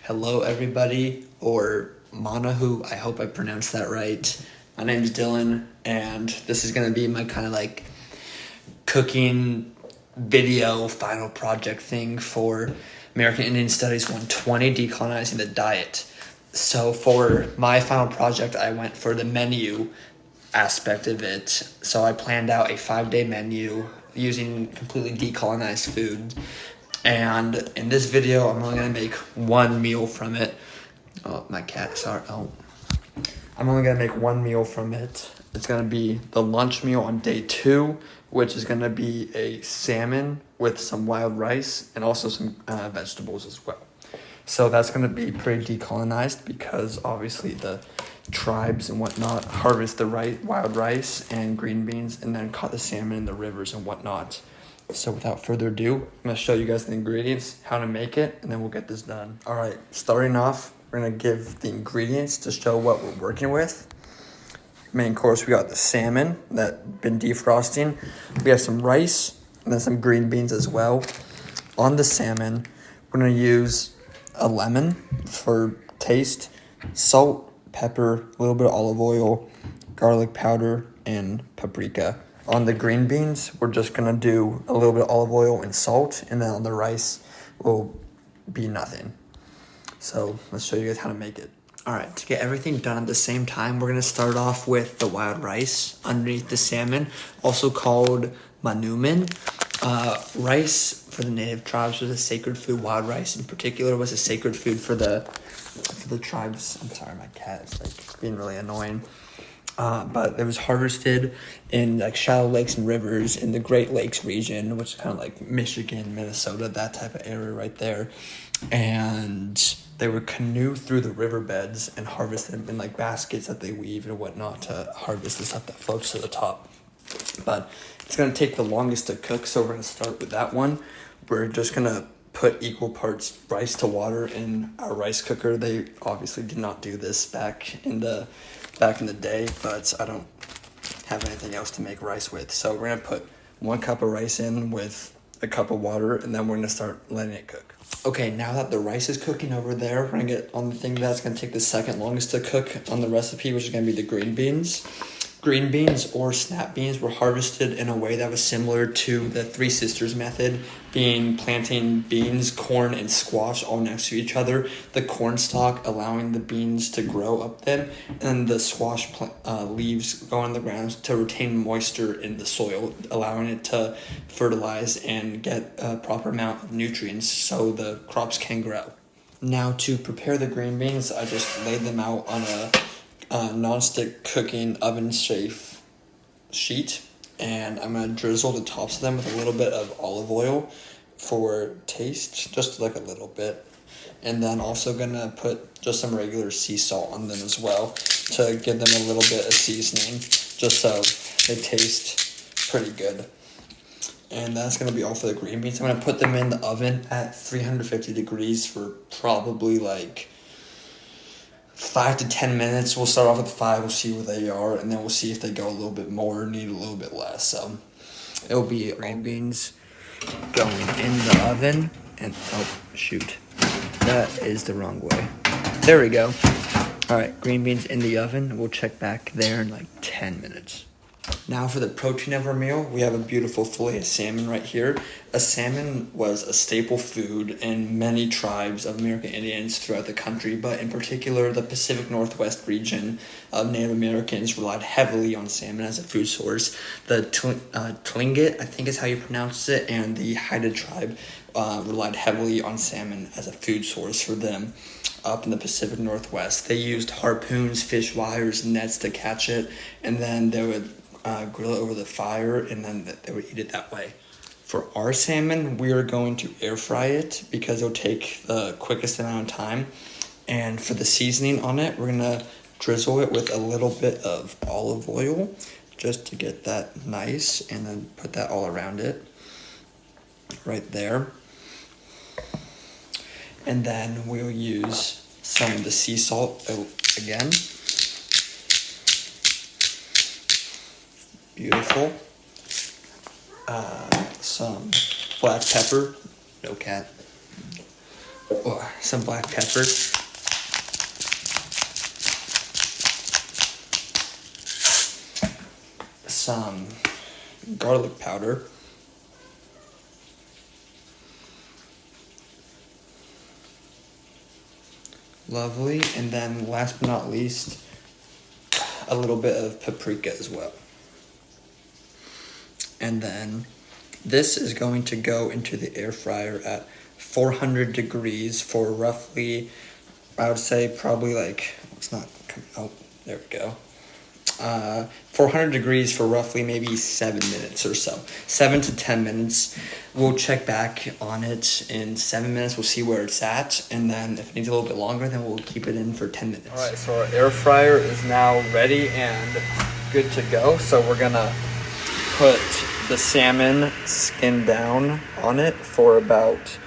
Hello, everybody, or Manahu. I hope I pronounced that right. My name's Dylan, and this is going to be my kind of like cooking video final project thing for American Indian Studies 120, Decolonizing the Diet. So for my final project, I went for the menu aspect of it. So I planned out a 5-day menu using completely decolonized food. And in this video, I'm only going to make one meal from it. Oh, my cat, sorry. Oh. I'm only going to make one meal from it. It's going to be the lunch meal on day 2, which is going to be a salmon with some wild rice and also some vegetables as well. So that's going to be pretty decolonized because obviously the tribes and whatnot harvest the wild rice and green beans and then caught the salmon in the rivers and whatnot. So without further ado, I'm going to show you guys the ingredients, how to make it, and then we'll get this done. All right, starting off, we're going to give the ingredients to show what we're working with. Main course, we got the salmon that been defrosting. We have some rice and then some green beans as well. On the salmon, we're going to use a lemon for taste, salt, pepper, a little bit of olive oil, garlic powder, and paprika. On the green beans, we're just going to do a little bit of olive oil and salt, and then on the rice will be nothing. So let's show you guys how to make it. All right, to get everything done at the same time, we're going to start off with the wild rice underneath the salmon, also called manumin. Rice for the native tribes was a sacred food. Wild rice in particular was a sacred food for the tribes. I'm sorry, my cat is like being really annoying. But it was harvested in like shallow lakes and rivers in the Great Lakes region, which is kind of like Michigan, Minnesota, that type of area right there. And they would canoe through the riverbeds and harvest them in like baskets that they weave and whatnot to harvest the stuff that floats to the top. But it's going to take the longest to cook, so we're going to start with that one. We're just going to put equal parts rice to water in our rice cooker. They obviously did not do this back in the day, but I don't have anything else to make rice with. So we're going to put 1 cup of rice in with a cup of water, and then we're going to start letting it cook. Okay, now that the rice is cooking over there, we're going to get on the thing that's going to take the second longest to cook on the recipe, which is going to be the green beans. Green beans or snap beans were harvested in a way that was similar to the Three Sisters method, being planting beans, corn, and squash all next to each other. The corn stalk allowing the beans to grow up them, and the squash leaves go on the ground to retain moisture in the soil, allowing it to fertilize and get a proper amount of nutrients so the crops can grow. Now to prepare the green beans, I just laid them out on a non-stick cooking oven safe sheet, and I'm going to drizzle the tops of them with a little bit of olive oil for taste, just like a little bit, and then also going to put just some regular sea salt on them as well to give them a little bit of seasoning, just so they taste pretty good. And that's going to be all for the green beans. I'm going to put them in the oven at 350 degrees for probably like 5 to 10 minutes. We'll start off with 5, we'll see where they are, and then we'll see if they go a little bit more or need a little bit less. So it'll be green beans going in the oven, and oh shoot, that is the wrong way. There we go. All right, green beans in the oven. We'll check back there in like 10 minutes. Now for the protein of our meal, we have a beautiful fillet of salmon right here. A salmon was a staple food in many tribes of American Indians throughout the country, but in particular the Pacific Northwest region of Native Americans relied heavily on salmon as a food source. The Tlingit, I think is how you pronounce it, and the Haida tribe relied heavily on salmon as a food source for them. Up in the Pacific Northwest, they used harpoons, fish wires, nets to catch it, and then they would grill it over the fire, and then they would eat it that way. For our salmon, we are going to air fry it because it'll take the quickest amount of time. And for the seasoning on it, we're going to drizzle it with a little bit of olive oil just to get that nice, and then put that all around it right there. And then we'll use some of the sea salt again. Beautiful. Some black pepper. No cat. some black pepper. Some garlic powder. Lovely. And then last but not least, a little bit of paprika as well. And then this is going to go into the air fryer at 400 degrees for roughly, I would say probably like, it's not, oh, there we go. 400 degrees for roughly maybe 7 minutes or so. 7 to 10 minutes. We'll check back on it in 7 minutes. We'll see where it's at. And then if it needs a little bit longer, then we'll keep it in for 10 minutes. All right, so our air fryer is now ready and good to go. So we're going to put the salmon skin down on it for about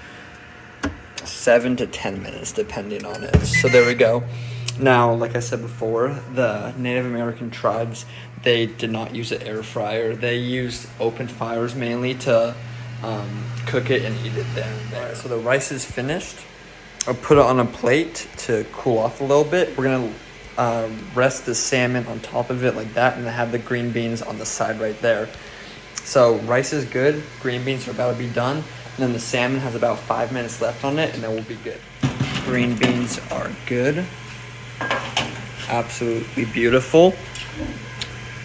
7 to 10 minutes, depending on it. So there we go. Now, like I said before, the Native American tribes, they did not use an air fryer. They used open fires mainly to cook it and eat it then and there. So the rice is finished. I'll put it on a plate to cool off a little bit. We're going to rest the salmon on top of it like that, and then have the green beans on the side right there. So rice is good. Green beans are about to be done. And then the salmon has about 5 minutes left on it, and then we'll be good. Green beans are good. Absolutely beautiful.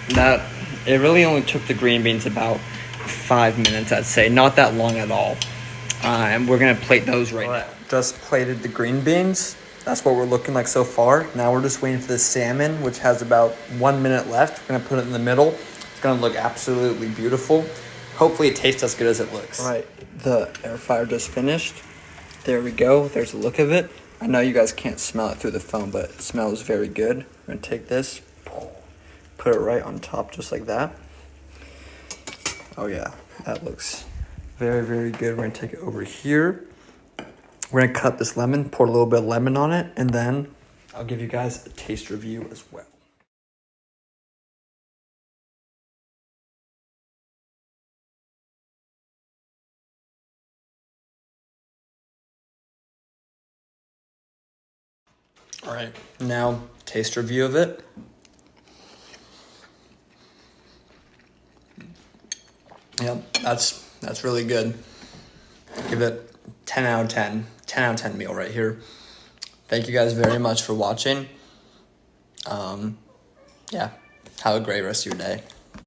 That it really only took the green beans about 5 minutes, I'd say, not that long at all. And we're gonna plate those right now. Just plated the green beans. That's what we're looking like so far. Now we're just waiting for the salmon, which has about 1 minute left. We're gonna put it in the middle. It's gonna look absolutely beautiful. Hopefully it tastes as good as it looks. All right, the air fryer just finished. There we go. There's a look of it. I know you guys can't smell it through the phone, but it smells very good. We're gonna take this, put it right on top just like that. Oh yeah, that looks very, very good. We're gonna take it over here. We're gonna cut this lemon, pour a little bit of lemon on it, and then I'll give you guys a taste review as well. All right, now taste review of it. Yep, that's really good. Give it 10 out of 10. 10 out of 10 meal right here. Thank you guys very much for watching. Yeah, have a great rest of your day.